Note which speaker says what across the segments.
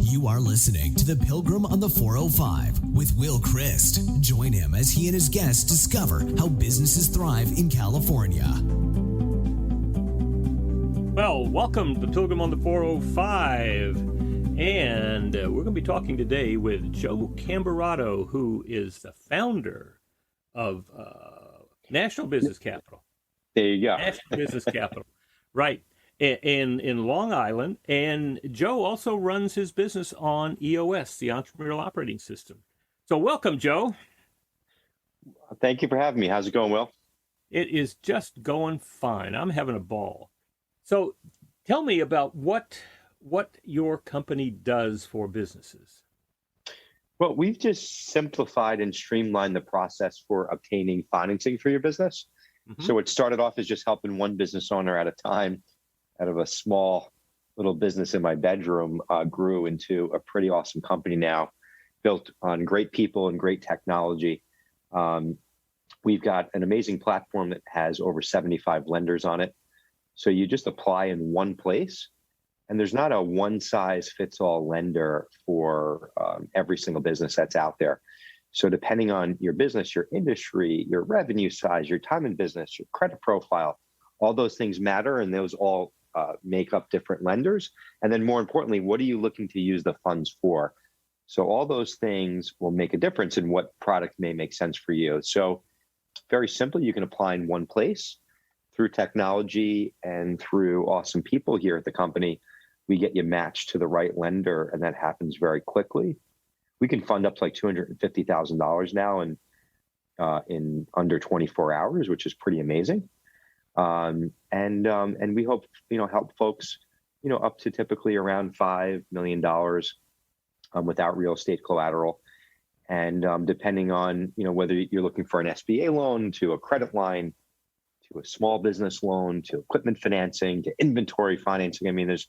Speaker 1: You are listening to The Pilgrim on the 405 with Will Christ. Join him as he and his guests discover how businesses thrive in California.
Speaker 2: Well, welcome to Pilgrim on the 405. And we're going to be talking today with Joe Camberato, who is the founder of National Business Capital.
Speaker 3: There you go.
Speaker 2: National Business Capital. Right. In Long Island, and Joe also runs his business on EOS, the Entrepreneurial Operating System. So welcome, Joe.
Speaker 3: Thank you for having me. How's it going, Will?
Speaker 2: It is just going fine. I'm having a ball. So tell me about what your company does for businesses.
Speaker 3: Well, we've just simplified and streamlined the process for obtaining financing for your business. Mm-hmm. So it started off as just helping one business owner at a time. Out of a small little business in my bedroom, grew into a pretty awesome company now, built on great people and great technology. We've got an amazing platform that has over 75 lenders on it. So you just apply in one place, and there's not a one-size-fits-all lender for every single business that's out there. So depending on your business, your industry, your revenue size, your time in business, your credit profile, all those things matter, and those all make up different lenders. And then more importantly, what are you looking to use the funds for? So all those things will make a difference in what product may make sense for you. So very simple, you can apply in one place. Through technology and through awesome people here at the company, we get you matched to the right lender, and that happens very quickly. We can fund up to like $250,000 now in under 24 hours, which is pretty amazing. And we hope, help folks, up to typically around $5 million without real estate collateral. And depending on, whether you're looking for an SBA loan, to a credit line, to a small business loan, to equipment financing, to inventory financing. I mean, there's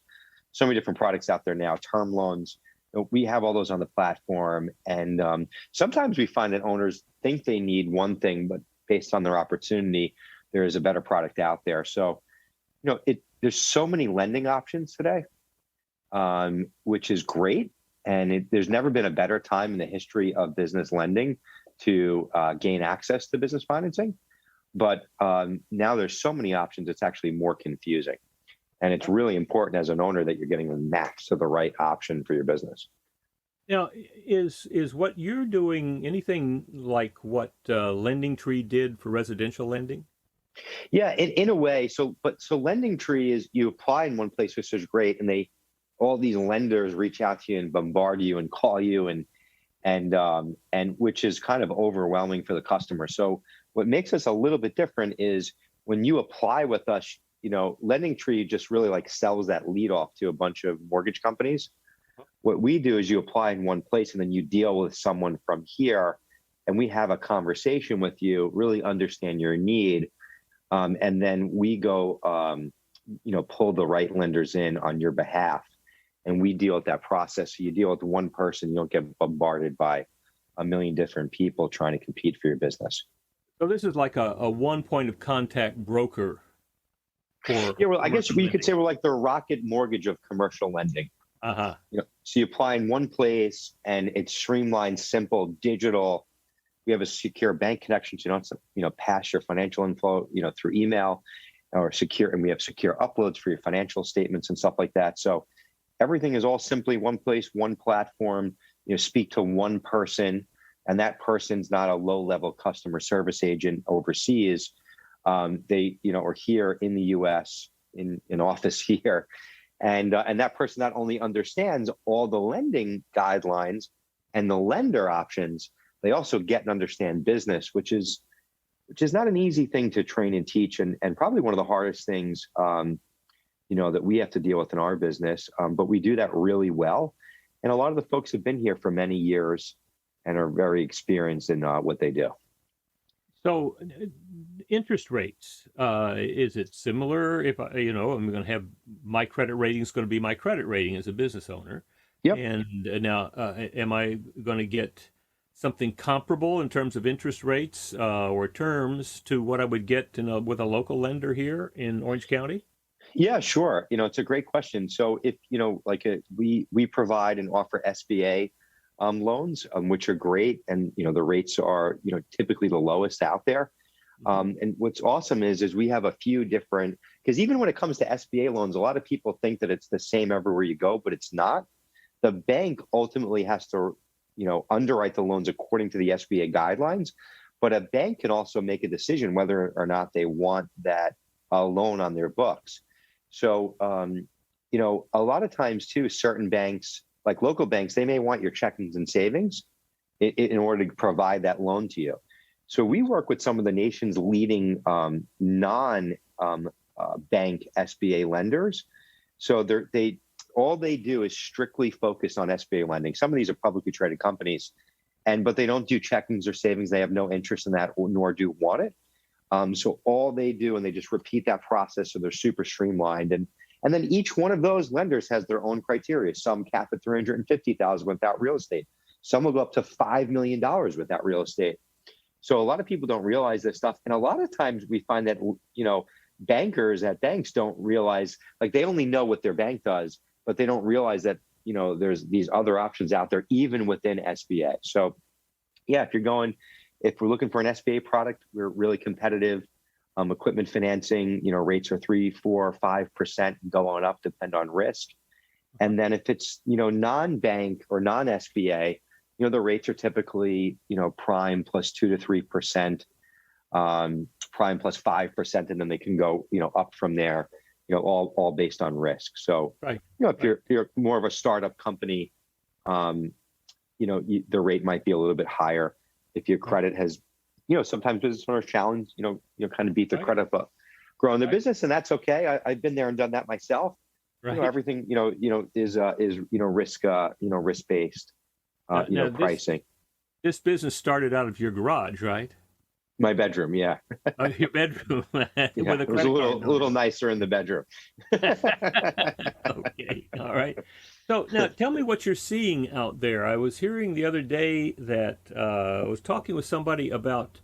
Speaker 3: so many different products out there now, term loans. We have all those on the platform. And sometimes we find that owners think they need one thing, but based on their opportunity, there is a better product out there. So, there's so many lending options today, which is great. And there's never been a better time in the history of business lending to gain access to business financing. But now there's so many options, it's actually more confusing. And it's really important as an owner that you're getting a match to the right option for your business.
Speaker 2: Now, is what you're doing anything like what Lending Tree did for residential lending?
Speaker 3: Yeah, in a way. So Lending Tree is you apply in one place, which is great, and all these lenders reach out to you and bombard you and call you and which is kind of overwhelming for the customer. So what makes us a little bit different is when you apply with us, Lending Tree just really like sells that lead off to a bunch of mortgage companies. What we do is you apply in one place and then you deal with someone from here, and we have a conversation with you, really understand your need. And then we go, pull the right lenders in on your behalf, and we deal with that process. So you deal with one person, you don't get bombarded by a million different people trying to compete for your business.
Speaker 2: So this is like a one point of contact broker.
Speaker 3: I guess you could say we're like the Rocket Mortgage of commercial lending.
Speaker 2: Uh-huh.
Speaker 3: So you apply in one place, and it's streamlined, simple, digital. We have a secure bank connection, so you don't have to, pass your financial info, through email or secure. And we have secure uploads for your financial statements and stuff like that. So everything is all simply one place, one platform. Speak to one person, and that person's not a low-level customer service agent overseas. They, are here in the U.S. in office here, and that person not only understands all the lending guidelines and the lender options, they also get and understand business, which is not an easy thing to train and teach, and probably one of the hardest things, that we have to deal with in our business. But we do that really well. And a lot of the folks have been here for many years and are very experienced in what they do.
Speaker 2: So interest rates, is it similar? If I'm going to have my credit rating is going to be my credit rating as a business owner.
Speaker 3: Yep.
Speaker 2: And now, am I going to get something comparable in terms of interest rates or terms to what I would get with a local lender here in Orange County?
Speaker 3: Yeah, sure. It's a great question. So if, we provide and offer SBA loans, which are great. And, the rates are, typically the lowest out there. And what's awesome is we have a few different, because even when it comes to SBA loans, a lot of people think that it's the same everywhere you go, but it's not. The bank ultimately has to, underwrite the loans according to the SBA guidelines, but a bank can also make a decision whether or not they want that loan on their books. So, a lot of times too, certain banks, like local banks, they may want your checkings and savings in order to provide that loan to you. So we work with some of the nation's leading non-bank SBA lenders. So all they do is strictly focus on SBA lending. Some of these are publicly traded companies, but they don't do checkings or savings. They have no interest in that, nor do want it. So all they do, and they just repeat that process, so they're super streamlined. And then each one of those lenders has their own criteria. Some cap at $350,000 without real estate. Some will go up to $5 million without real estate. So a lot of people don't realize this stuff. And a lot of times we find that, bankers at banks don't realize, like they only know what their bank does, but they don't realize that, there's these other options out there, even within SBA. So yeah, if we're looking for an SBA product, we're really competitive. Equipment financing, rates are 3, 4, 5% going up, depend on risk. And then if it's, non-bank or non-SBA, the rates are typically, prime plus 2 to 3%, prime plus 5%, and then they can go, up from there, all based on risk. So,
Speaker 2: right.
Speaker 3: If you're more of a startup company, the rate might be a little bit higher. If your credit has, sometimes business owners challenge, kind of beat their credit up, growing their business, and that's okay. I've been there and done that myself.
Speaker 2: Right.
Speaker 3: Everything, is risk based, pricing.
Speaker 2: This business started out of your garage, right?
Speaker 3: My bedroom, yeah.
Speaker 2: Your bedroom.
Speaker 3: It was a little nicer in the bedroom.
Speaker 2: Okay, all right. So now tell me what you're seeing out there. I was hearing the other day that I was talking with somebody about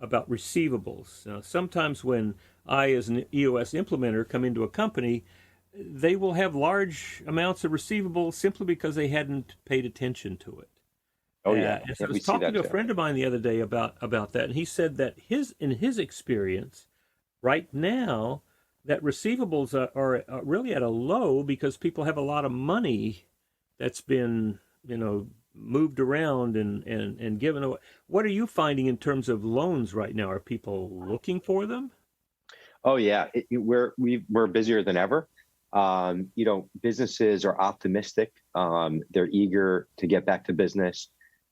Speaker 2: receivables. Now, sometimes when I, as an EOS implementer, come into a company, they will have large amounts of receivables simply because they hadn't paid attention to it.
Speaker 3: Oh yeah.
Speaker 2: And so I was talking to a friend of mine the other day about that, and he said that in his experience, right now, that receivables are really at a low because people have a lot of money that's been, moved around and given away. What are you finding in terms of loans right now? Are people looking for them?
Speaker 3: Oh yeah, we're busier than ever. Businesses are optimistic. They're eager to get back to business.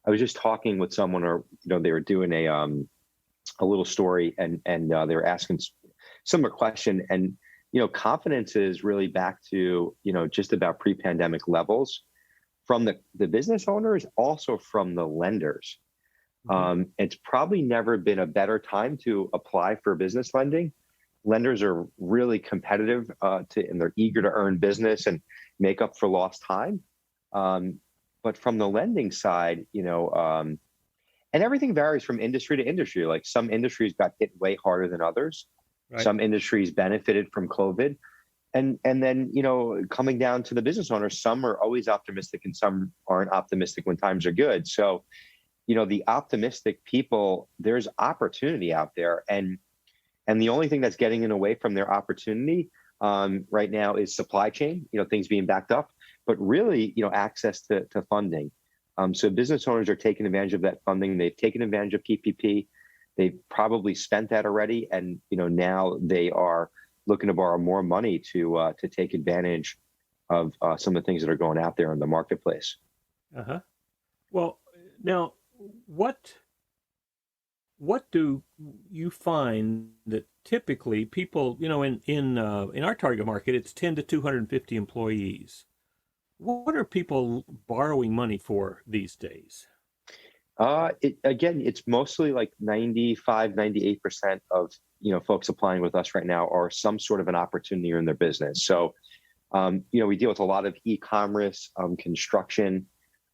Speaker 3: I was just talking with someone, or they were doing a little story, and they were asking similar question, and confidence is really back to just about pre-pandemic levels from the business owners, also from the lenders. It's probably never been a better time to apply for business lending. Lenders are really competitive, and they're eager to earn business and make up for lost time. But from the lending side, and everything varies from industry to industry. Like some industries got hit way harder than others. Right. Some industries benefited from COVID. And then, coming down to the business owners, some are always optimistic and some aren't optimistic when times are good. So, the optimistic people, there's opportunity out there. And the only thing that's getting in away from their opportunity right now is supply chain, things being backed up, but really, access to funding. So business owners are taking advantage of that funding. They've taken advantage of PPP. They've probably spent that already. And, now they are looking to borrow more money to take advantage of some of the things that are going out there in the marketplace.
Speaker 2: Uh-huh. Well, now, what do you find that typically people, in our target market, it's 10 to 250 employees. What are people borrowing money for these days?
Speaker 3: It's mostly like 95, 98% of, folks applying with us right now are some sort of an opportunity in their business. So, we deal with a lot of e-commerce, construction,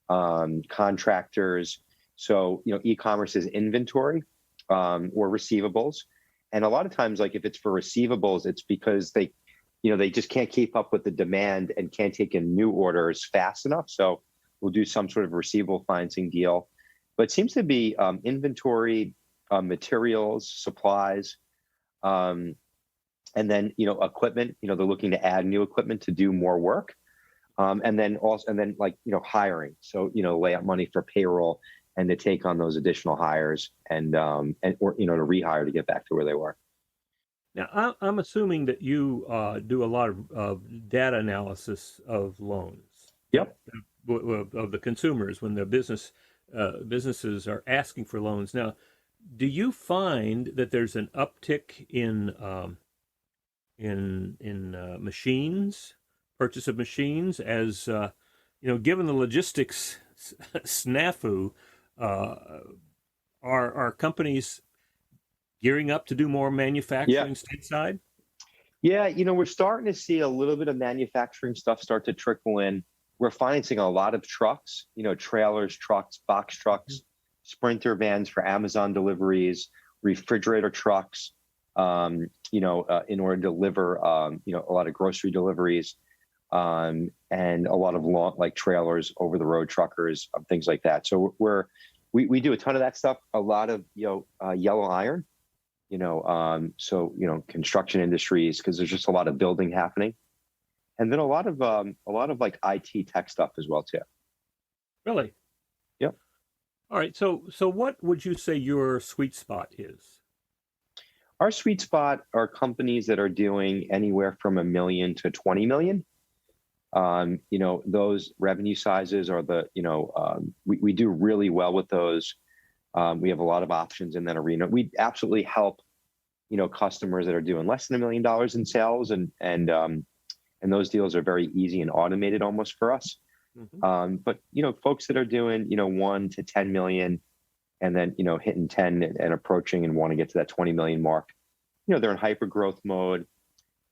Speaker 3: contractors. So, e-commerce is inventory or receivables. And a lot of times, like if it's for receivables, it's because they, they just can't keep up with the demand and can't take in new orders fast enough. So we'll do some sort of receivable financing deal. But it seems to be inventory, materials, supplies, and then, equipment. They're looking to add new equipment to do more work. And then hiring. So, lay out money for payroll and to take on those additional hires and to rehire to get back to where they were.
Speaker 2: Now, I'm assuming that you do a lot of data analysis of loans.
Speaker 3: Yep.
Speaker 2: Of the consumers when the businesses are asking for loans. Now, do you find that there's an uptick in machines, purchase of machines, as given the logistics snafu, are companies gearing up to do more manufacturing stateside?
Speaker 3: Yeah, we're starting to see a little bit of manufacturing stuff start to trickle in. We're financing a lot of trucks, trailers, trucks, box trucks, Sprinter vans for Amazon deliveries, refrigerator trucks, in order to deliver, a lot of grocery deliveries, and a lot of long, trailers, over the road truckers, things like that. So we do a ton of that stuff. A lot of yellow iron, construction industries, because there's just a lot of building happening, and then a lot of IT tech stuff as well too.
Speaker 2: Really?
Speaker 3: Yep.
Speaker 2: All right. So what would you say your sweet spot is?
Speaker 3: Our sweet spot are companies that are doing anywhere from $1 million to $20 million. Those revenue sizes are we do really well with those. We have a lot of options in that arena. We absolutely help, customers that are doing less than $1 million in sales, and those deals are very easy and automated almost for us. Mm-hmm. But folks that are doing 1 to 10 million, and then hitting 10 and approaching and want to get to that 20 million mark, they're in hyper growth mode.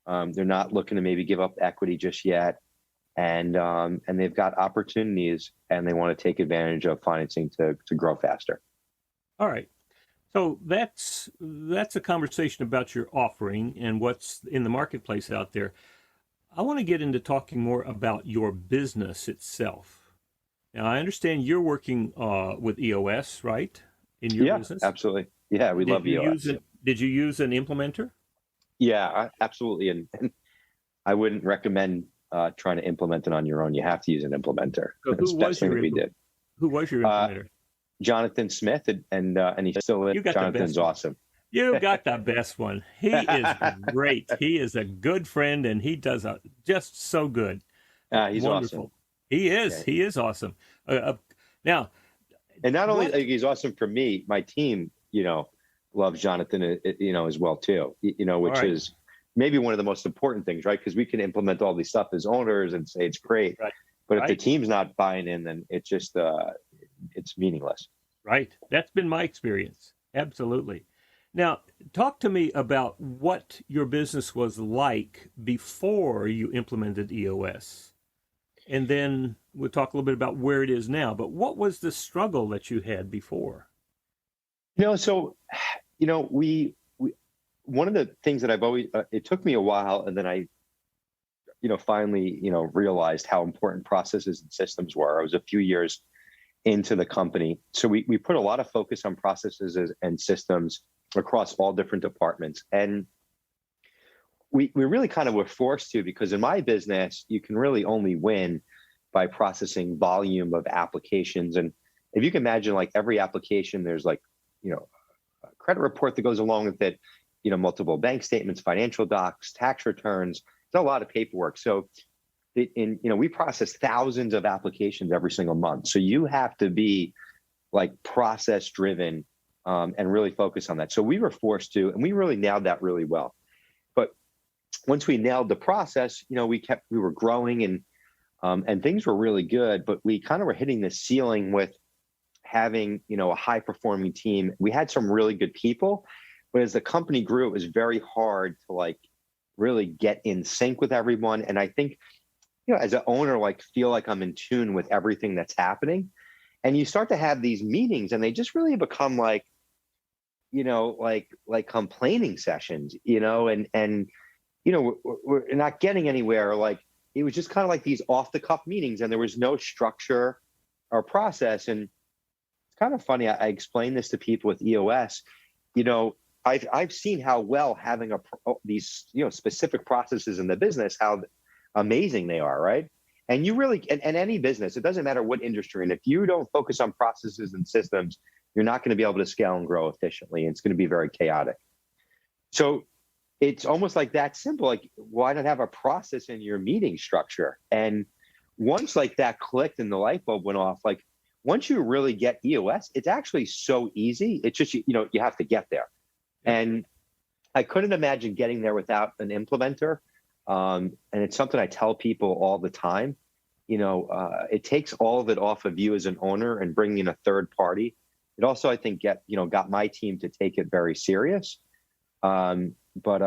Speaker 3: They're not looking to maybe give up equity just yet, and they've got opportunities and they want to take advantage of financing to grow faster.
Speaker 2: All right. So that's a conversation about your offering and what's in the marketplace out there. I want to get into talking more about your business itself. Now, I understand you're working with EOS, right? In your business?
Speaker 3: Yeah, absolutely. Yeah, we love EOS.
Speaker 2: Did you use an implementer?
Speaker 3: Yeah, absolutely. And I wouldn't recommend trying to implement it on your own. You have to use an implementer.
Speaker 2: So who was your implementer?
Speaker 3: Jonathan Smith, and he's still in. Jonathan's awesome.
Speaker 2: You got the best one. He is great. He is a good friend, and he does just so good.
Speaker 3: He's wonderful. Awesome.
Speaker 2: He is. Okay. He is awesome. Now,
Speaker 3: and not only he's awesome for me, my team, loves Jonathan, as well too. Which is maybe one of the most important things, right? Because we can implement all these stuff as owners and say it's great, right. But if the team's not buying in, then it's just it's meaningless.
Speaker 2: Right. That's been my experience. Absolutely. Now, talk to me about what your business was like before you implemented EOS. And then we'll talk a little bit about where it is now. But what was the struggle that you had before?
Speaker 3: We one of the things that I've always, it took me a while, and then I, finally, realized how important processes and systems were. I was a few years into the company. So we put a lot of focus on processes and systems across all different departments. And we really kind of were forced to, because in my business, you can really only win by processing volume of applications. And if you can imagine, every application, there's a credit report that goes along with it, multiple bank statements, financial docs, tax returns. There's a lot of paperwork. So we process thousands of applications every single month. So you have to be process driven and really focus on that. So we were forced to, and we really nailed that really well. But once we nailed the process, we were growing and things were really good, but we kind of were hitting the ceiling with having, a high performing team. We had some really good people, but as the company grew, it was very hard to really get in sync with everyone. And I think, as an owner, feel like I'm in tune with everything that's happening. And you start to have these meetings and they just really become complaining sessions, and we're not getting anywhere. Like, it was just kind of like these off the cuff meetings, and there was no structure or process. And it's kind of funny. I explained this to people with EOS. I've seen how well having these specific processes in the business, how amazing they are, right? And you really, and any business, it doesn't matter what industry, and if you don't focus on processes and systems, you're not going to be able to scale and grow efficiently. And it's going to be very chaotic. So it's almost like that simple. Like, why not have a process in your meeting structure? And once like that clicked and the light bulb went off, like once you really get EOS, it's actually so easy. It's just, you have to get there. And I couldn't imagine getting there without an implementer. And it's something I tell people all the time. It takes all of it off of you as an owner and bringing in a third party. It also, I think, got my team to take it very serious. But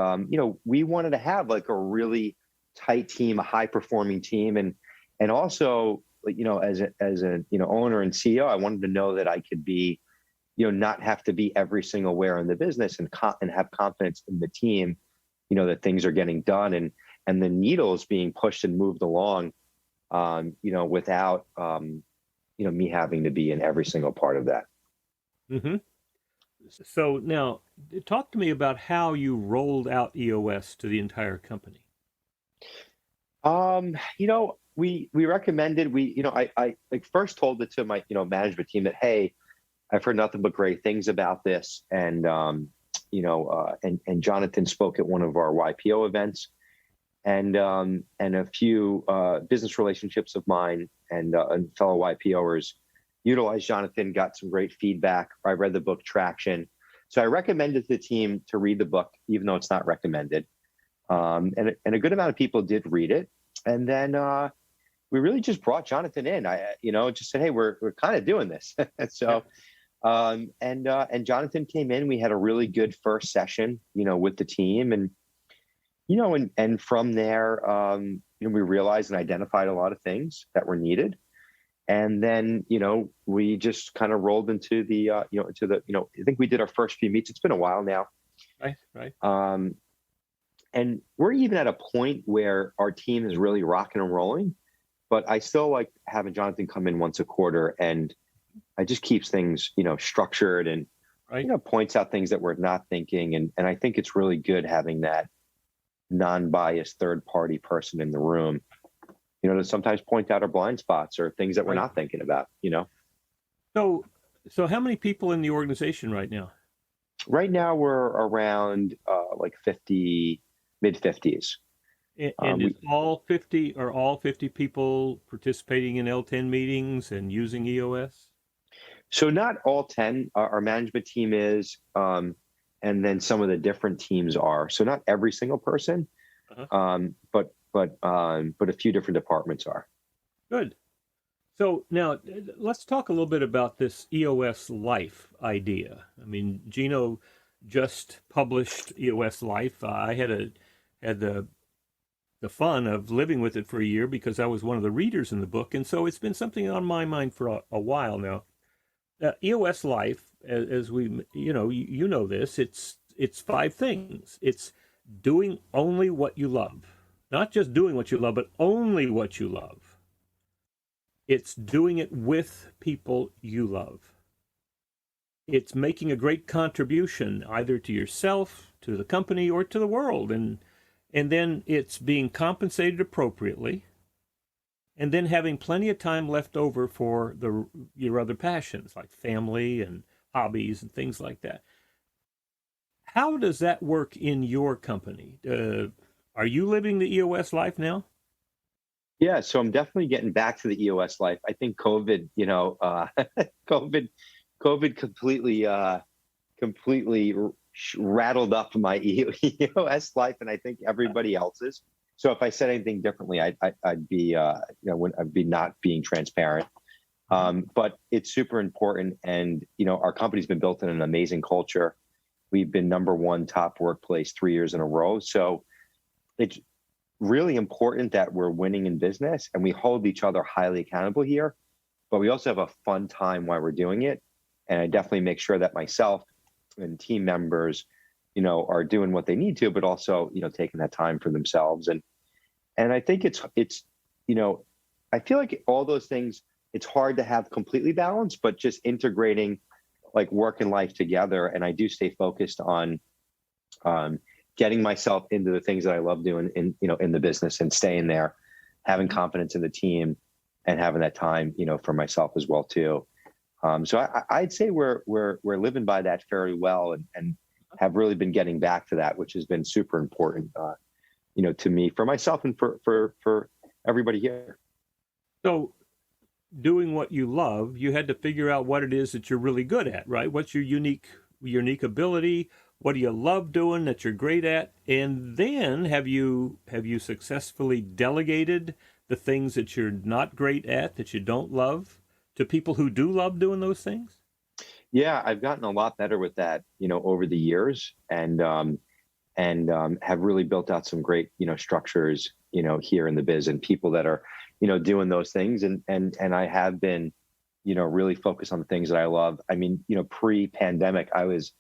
Speaker 3: we wanted to have like a really tight team, a high performing team. And also, as an owner and CEO, I wanted to know that I could be, not have to be every single where in the business, and have confidence in the team, that things are getting done and the needles being pushed and moved along, without, me having to be in every single part of that.
Speaker 2: Mm-hmm. So now, talk to me about how you rolled out EOS to the entire company.
Speaker 3: We recommended, I first told it to my, management team that, hey, I've heard nothing but great things about this. And, and Jonathan spoke at one of our YPO events, and a few business relationships of mine and fellow YPOers utilized Jonathan, got some great feedback. I read the book Traction. So I recommended to the team to read the book, even though it's not recommended. And a good amount of people did read it. And then we really just brought Jonathan in. Just said, hey, we're kind of doing this. So, and Jonathan came in. We had a really good first session, with the team, and from there, we realized and identified a lot of things that were needed. And then, we just kind of rolled into the, I think we did our first few meets. It's been a while now.
Speaker 2: Right.
Speaker 3: And we're even at a point where our team is really rocking and rolling, but I still like having Jonathan come in once a quarter, and I just keeps things, structured and, points out things that we're not thinking. And I think it's really good having that non-biased third-party person in the room, to sometimes point out our blind spots or things that we're not thinking about,
Speaker 2: So how many people in the organization right now?
Speaker 3: Right now we're around like 50, mid-50s.
Speaker 2: And is all 50 people participating in L10 meetings and using EOS?
Speaker 3: So not all 10. Our management team is, and then some of the different teams are. So not every single person, but a few different departments are.
Speaker 2: Good. So now let's talk a little bit about this EOS Life idea. I mean, Gino just published EOS Life. I had the fun of living with it for a year because I was one of the readers in the book, and so it's been something on my mind for a while now. EOS Life, as we this, it's 5 things. It's doing only what you love. Not just doing what you love, but only what you love. It's doing it with people you love. It's making a great contribution either to yourself, to the company, or to the world. And then it's being compensated appropriately. And then having plenty of time left over for your other passions, like family and hobbies and things like that. How does that work in your company? Are you living the EOS life now?
Speaker 3: Yeah, so I'm definitely getting back to the EOS life. I think COVID, COVID completely rattled up my EOS life, and I think everybody else's. So if I said anything differently, I'd be, I'd be not being transparent. But it's super important, and our company's been built in an amazing culture. We've been #1 top workplace 3 years in a row. So it's really important that we're winning in business, and we hold each other highly accountable here. But we also have a fun time while we're doing it. And I definitely make sure that myself and team members are doing what they need to, but also, taking that time for themselves. And I think it's, I feel like all those things, it's hard to have completely balanced, but just integrating like work and life together. And I do stay focused on getting myself into the things that I love doing in the business and staying there, having confidence in the team and having that time, for myself as well too. So I'd say we're living by that fairly well and have really been getting back to that, which has been super important, to me, for myself and for everybody here.
Speaker 2: So doing what you love, you had to figure out what it is that you're really good at, right? What's your unique ability? What do you love doing that you're great at? And then have you successfully delegated the things that you're not great at, that you don't love, to people who do love doing those things?
Speaker 3: Yeah, I've gotten a lot better with that, over the years, and have really built out some great, structures, here in the biz, and people that are, doing those things. And I have been, really focused on the things that I love. I mean, pre-pandemic, I was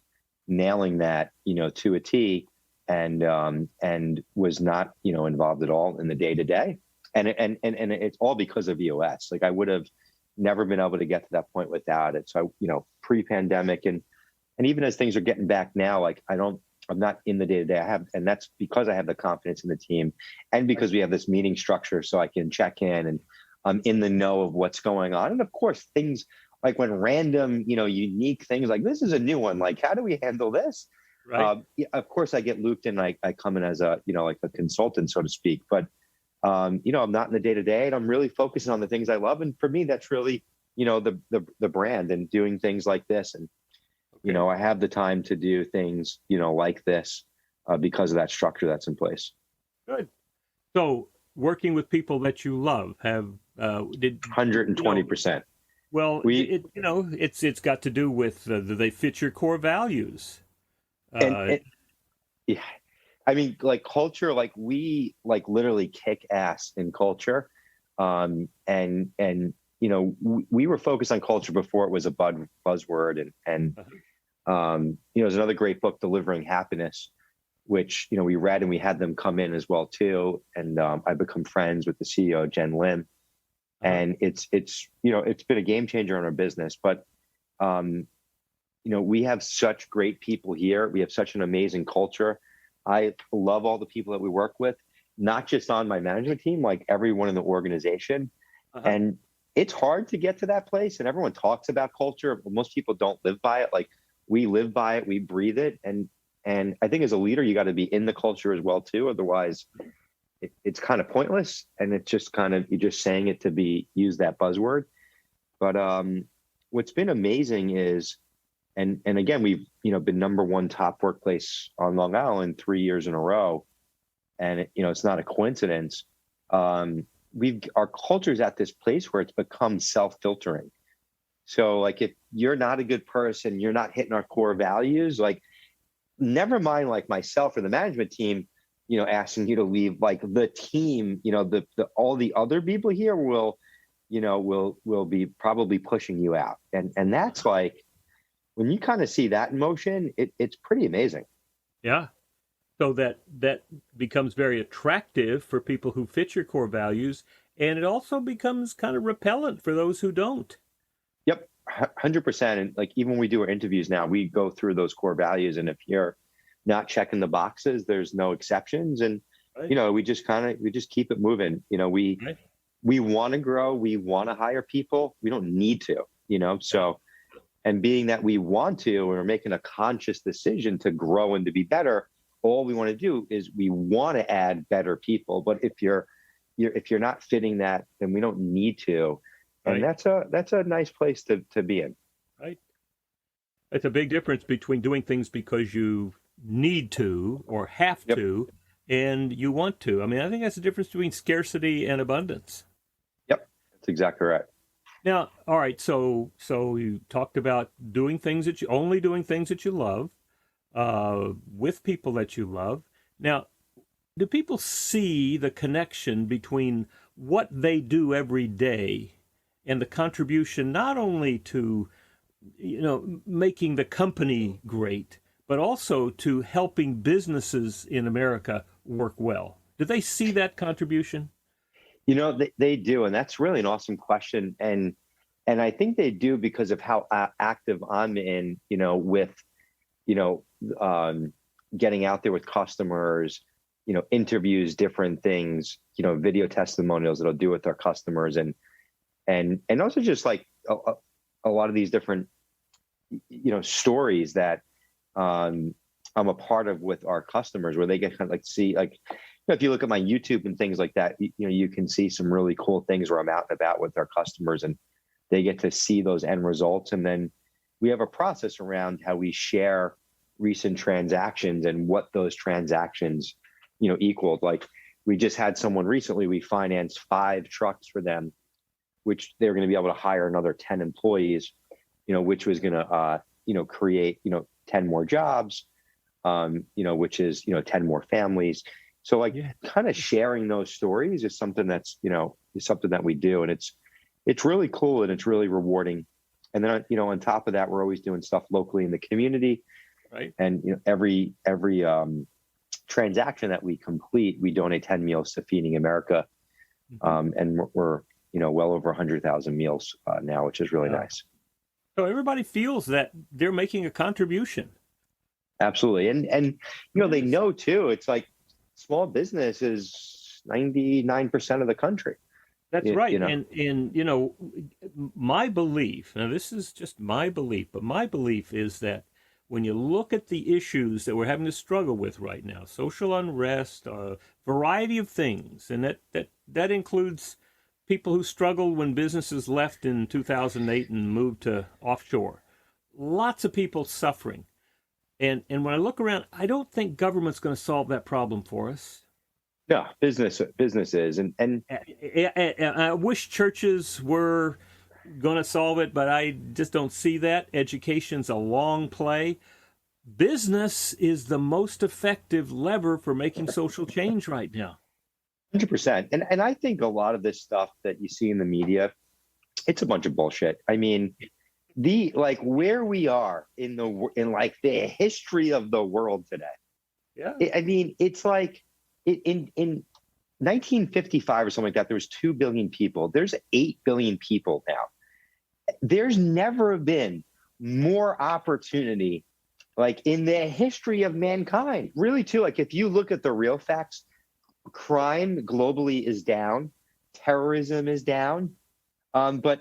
Speaker 3: nailing that, to a T, and was not, involved at all in the day to day. And it's all because of EOS. Like, I would have never been able to get to that point without it. So, pre-pandemic and even as things are getting back now, like I'm not in the day to day. And that's because I have the confidence in the team, and because we have this meeting structure, so I can check in and I'm in the know of what's going on. And of course, things like when random, unique things like this is a new one, like how do we handle this?
Speaker 2: Right.
Speaker 3: Of course, I get looped in. I come in as a, like a consultant, so to speak. But I'm not in the day to day, and I'm really focusing on the things I love. And for me, that's really, the brand and doing things like this. And I have the time to do things, like this because of that structure that's in place.
Speaker 2: Good. So working with people that you love have
Speaker 3: 120%.
Speaker 2: Well, it's got to do with they fit your core values.
Speaker 3: Yeah, I mean, like culture, like we like literally kick ass in culture, and we were focused on culture before it was a buzzword, and there's another great book, Delivering Happiness, which we read, and we had them come in as well too, and I've become friends with the CEO, Jen Lim. And it's been a game changer in our business, but we have such great people here. We have such an amazing culture. I love all the people that we work with, not just on my management team, like everyone in the organization. And it's hard to get to that place. And everyone talks about culture, but most people don't live by it. Like, we live by it, we breathe it. And I think as a leader, you got to be in the culture as well too. Otherwise, it's kind of pointless, and it's just kind of, you're just saying it to use that buzzword. But what's been amazing is, and again, we've been #1 top workplace on Long Island 3 years in a row, and it's not a coincidence. Our culture is at this place where it's become self-filtering. So like, if you're not a good person, you're not hitting our core values, like, never mind like myself or the management team, asking you to leave, like the team, all the other people here will be probably pushing you out. And that's like, when you kind of see that in motion, it's pretty amazing.
Speaker 2: Yeah. So that becomes very attractive for people who fit your core values, and it also becomes kind of repellent for those who don't.
Speaker 3: Yep, 100%. And like, even when we do our interviews now, we go through those core values, and if you're not checking the boxes, there's no exceptions. And right. We just keep it moving. We want to grow, we want to hire people, we don't need to, so. And being that we want to, and we're making a conscious decision to grow and to be better, all we want to do is we want to add better people. But if you're not fitting that, then we don't need to. And right. that's a nice place to be in.
Speaker 2: Right. It's a big difference between doing things because you need to or have yep. to, and you want to. I mean, I think that's the difference between scarcity and abundance.
Speaker 3: Yep, that's exactly right.
Speaker 2: Now, all right, so you talked about doing things that you love, with people that you love. Now, do people see the connection between what they do every day and the contribution not only to, making the company great, but also to helping businesses in America work well. Do they see that contribution?
Speaker 3: They do, and that's really an awesome question. And I think they do because of how active I'm in, with, getting out there with customers, interviews, different things, video testimonials that I'll do with our customers, and also just like a lot of these different, stories that I'm a part of with our customers, where they get kind of like see, like, if you look at my YouTube and things like that, you can see some really cool things where I'm out and about with our customers, and they get to see those end results. And then we have a process around how we share recent transactions and what those transactions, equaled. Like, we just had someone recently, we financed 5 trucks for them, which they're going to be able to hire another 10 employees, which was going to, create, 10 more jobs, which is, 10 more families. So kind of sharing those stories is something that's, is something that we do. And it's really cool and it's really rewarding. And then, on top of that, we're always doing stuff locally in the community.
Speaker 2: Right.
Speaker 3: And, every transaction that we complete, we donate 10 meals to Feeding America. And we're, well over 100,000 meals now, which is really nice.
Speaker 2: So everybody feels that they're making a contribution.
Speaker 3: Absolutely. And they know too, it's like small business is 99% of the country.
Speaker 2: That's right. And my belief, now this is just my belief, but my belief is that when you look at the issues that we're having to struggle with right now, social unrest, a variety of things, and that includes people who struggled when businesses left in 2008 and moved to offshore. Lots of people suffering. And when I look around, I don't think government's going to solve that problem for us.
Speaker 3: No, business is. And
Speaker 2: I wish churches were going to solve it, but I just don't see that. Education's a long play. Business is the most effective lever for making social change right now.
Speaker 3: 100%. And I think a lot of this stuff that you see in the media, it's a bunch of bullshit. I mean, where we are in the history of the world today.
Speaker 2: Yeah.
Speaker 3: I mean, it's like in 1955 or something like that, there was 2 billion people. There's 8 billion people now. There's never been more opportunity, like, in the history of mankind. Really, too, like, if you look at the real facts, crime globally is down, terrorism is down, but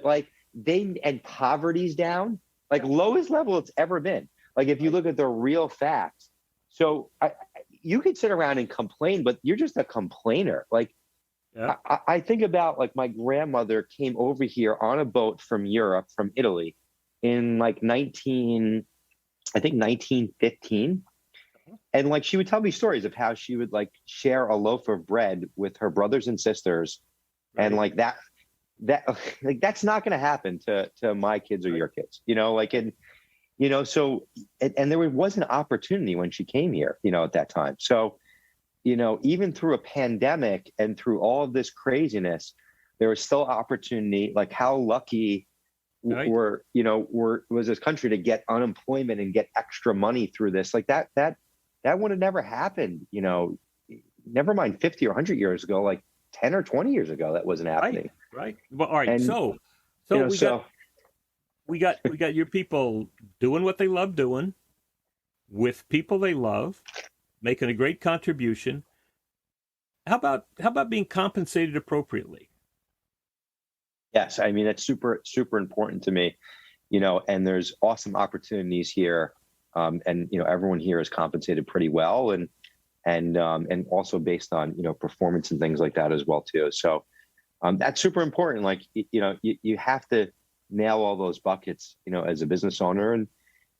Speaker 3: and poverty's down, like lowest level it's ever been. Like, if you look at the real facts. So you could sit around and complain, but you're just a complainer. Like, yeah. I think about, like, my grandmother came over here on a boat from Europe, from Italy, in 1915. And like, she would tell me stories of how she would share a loaf of bread with her brothers and sisters. Right. And that's not going to happen to my kids or your kids, so, and there was an opportunity when she came here, at that time. So, even through a pandemic and through all of this craziness, there was still opportunity. Like, how lucky right. was this country to get unemployment and get extra money through this? Like, that would have never happened, never mind 50 or 100 years ago, like 10 or 20 years ago, that wasn't happening.
Speaker 2: Right. Well, all right. And, we got your people doing what they love doing with people they love, making a great contribution. How about being compensated appropriately?
Speaker 3: Yes. I mean, that's super, super important to me, and there's awesome opportunities here. And everyone here is compensated pretty well, and also based on performance and things like that as well too. So that's super important. Like, you have to nail all those buckets, as a business owner, and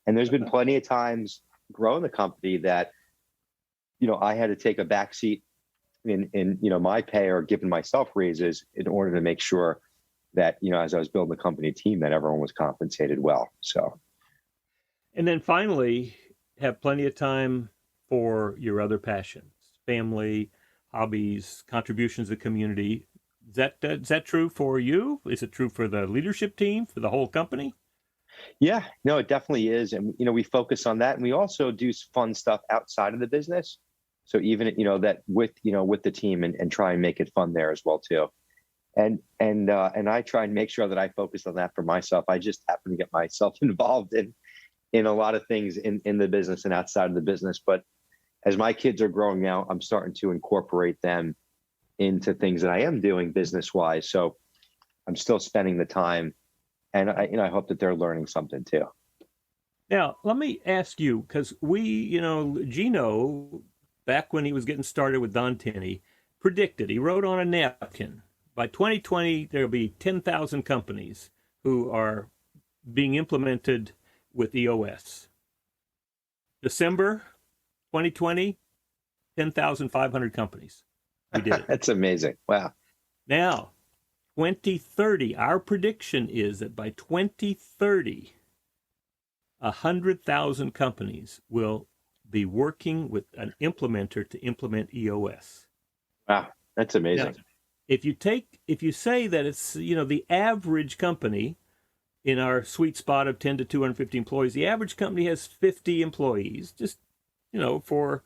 Speaker 3: there's been plenty of times growing the company that I had to take a backseat in my pay or giving myself raises in order to make sure that as I was building the company team, that everyone was compensated well. So.
Speaker 2: And then finally, have plenty of time for your other passions, family, hobbies, contributions to the community. Is that true for you? Is it true for the leadership team, for the whole company?
Speaker 3: Yeah, no, it definitely is. And, we focus on that. And we also do fun stuff outside of the business. So even, that with the team and try and make it fun there as well, too. And I try and make sure that I focus on that for myself. I just happen to get myself involved in a lot of things in the business and outside of the business. But as my kids are growing now, I'm starting to incorporate them into things that I am doing business wise. So I'm still spending the time, and I hope that they're learning something too.
Speaker 2: Now, let me ask you, because Gino, back when he was getting started with Don Tinney, predicted, he wrote on a napkin, by 2020, there'll be 10,000 companies who are being implemented with EOS. December 2020, 10,500 companies. We did it.
Speaker 3: That's amazing. Wow.
Speaker 2: Now, 2030, our prediction is that by 2030, 100,000 companies will be working with an implementer to implement EOS.
Speaker 3: Wow, that's amazing.
Speaker 2: Now, if you say that it's, the average company in our sweet spot of 10 to 250 employees, the average company has 50 employees, just, for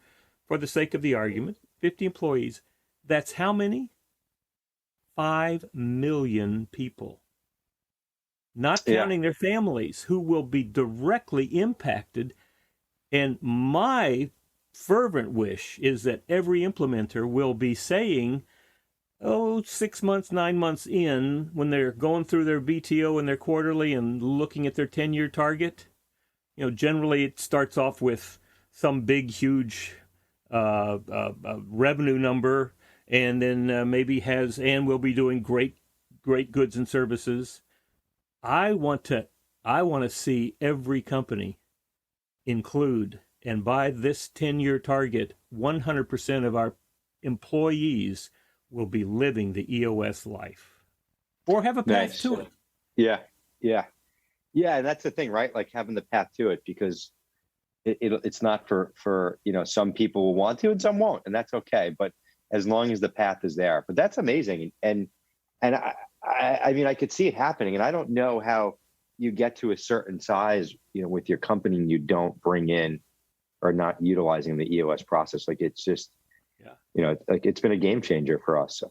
Speaker 2: the sake of the argument, 50 employees. That's how many? 5 million people. Not counting their families who will be directly impacted. And my fervent wish is that every implementer will be saying, 6 months, 9 months in, when they're going through their BTO and their quarterly and looking at their 10-year target, generally it starts off with some big, huge revenue number, and then maybe will be doing great goods and services. I want to see every company include, and by this 10-year target, 100% of our employees will be living the EOS life or have a path to it.
Speaker 3: Yeah. And that's the thing, right? Like having the path to it, because it's not for some people will want to and some won't, and that's okay. But as long as the path is there, but that's amazing. And I mean, I could see it happening, and I don't know how you get to a certain size, with your company and you don't bring in or not utilizing the EOS process. Like it's just, like it's been a game changer for us. So,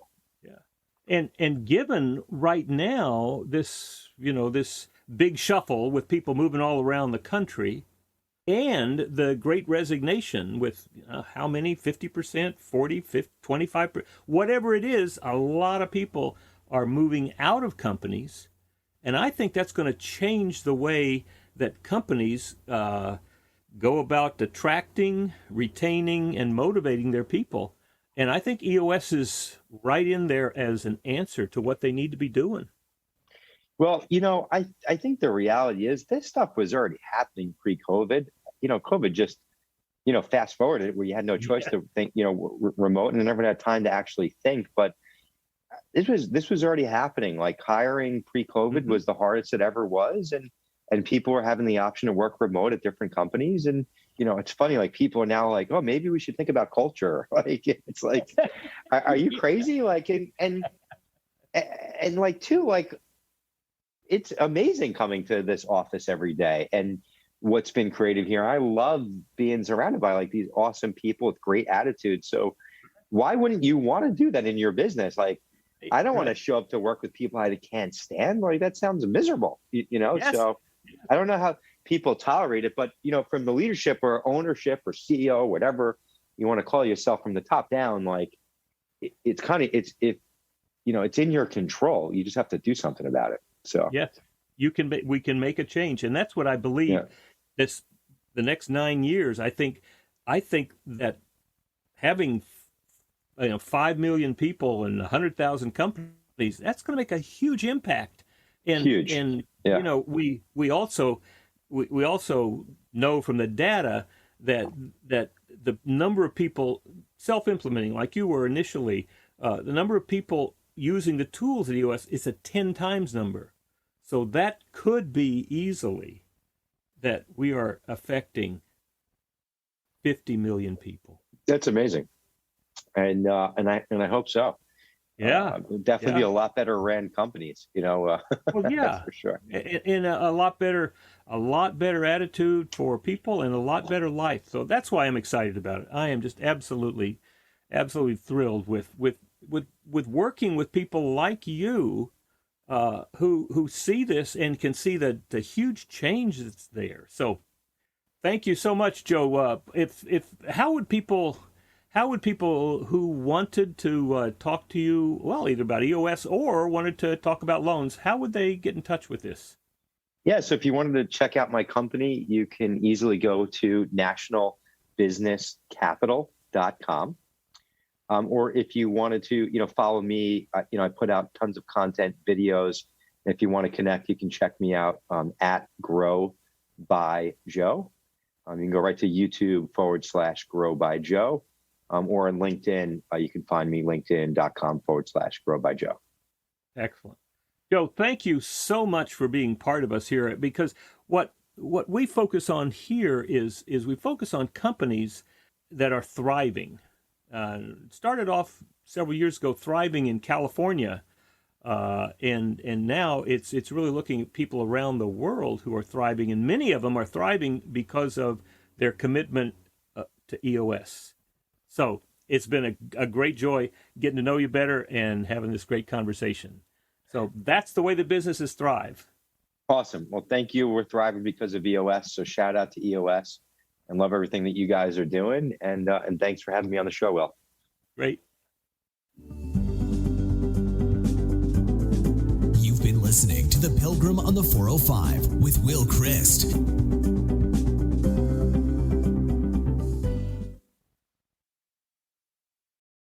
Speaker 2: and given right now this big shuffle with people moving all around the country, and the Great Resignation with how many 50%, 40, 50, 25%, whatever it is, a lot of people are moving out of companies, and I think that's going to change the way that companies go about attracting, retaining, and motivating their people. And I think EOS is right in there as an answer to what they need to be doing.
Speaker 3: Well, I think the reality is this stuff was already happening pre-COVID. COVID just, fast forwarded where you had no choice to think, remote, and never had time to actually think. But this was already happening. Like hiring pre-COVID was the hardest it ever was, and people were having the option to work remote at different companies. And it's funny, like people are now like, oh, maybe we should think about culture. Like it's like, are you crazy? Like and like too, like it's amazing coming to this office every day and what's been created here. I love being surrounded by like these awesome people with great attitudes. So why wouldn't you want to do that in your business? Like, I don't want to show up to work with people I can't stand. Like that sounds miserable, Yes. So I don't know how people tolerate it, but from the leadership or ownership or CEO, whatever you want to call yourself, from the top down, like it's in your control. You just have to do something about it. So
Speaker 2: yes, we can make a change, and that's what I believe. Yeah. The next 9 years, I think that having 5 million people and 100,000 companies, that's going to make a huge impact. And
Speaker 3: huge.
Speaker 2: And we also know from the data that the number of people self-implementing, like you were initially, the number of people using the tools at EOS is a 10 times number. So that could be easily that we are affecting 50 million people.
Speaker 3: That's amazing. And I hope so. Definitely be a lot better ran companies,
Speaker 2: Well, yeah,
Speaker 3: that's for sure.
Speaker 2: And a lot better attitude for people and a lot better life. So that's why I'm excited about it. I am just absolutely thrilled with working with people like you, who see this and can see the huge change that's there. So thank you so much, Joe. How would people who wanted to talk to you, well, either about EOS or wanted to talk about loans, how would they get in touch with this?
Speaker 3: Yeah, so if you wanted to check out my company, you can easily go to nationalbusinesscapital.com. Or if you wanted to, follow me, I put out tons of content, videos. And if you want to connect, you can check me out at GrowByJoe. You can go right to YouTube/GrowByJoe. Or on LinkedIn, you can find me linkedin.com/GrowByJoe.
Speaker 2: Excellent. Joe, thank you so much for being part of us here, because what we focus on here is we focus on companies that are thriving. Started off several years ago thriving in California, and now it's really looking at people around the world who are thriving, and many of them are thriving because of their commitment to EOS. So it's been a great joy getting to know you better and having this great conversation. So that's the way the businesses thrive.
Speaker 3: Awesome. Well, thank you. We're thriving because of EOS. So shout out to EOS and love everything that you guys are doing. And thanks for having me on the show, Will.
Speaker 2: Great.
Speaker 1: You've been listening to The Pilgrim on the 405 with Will Christ.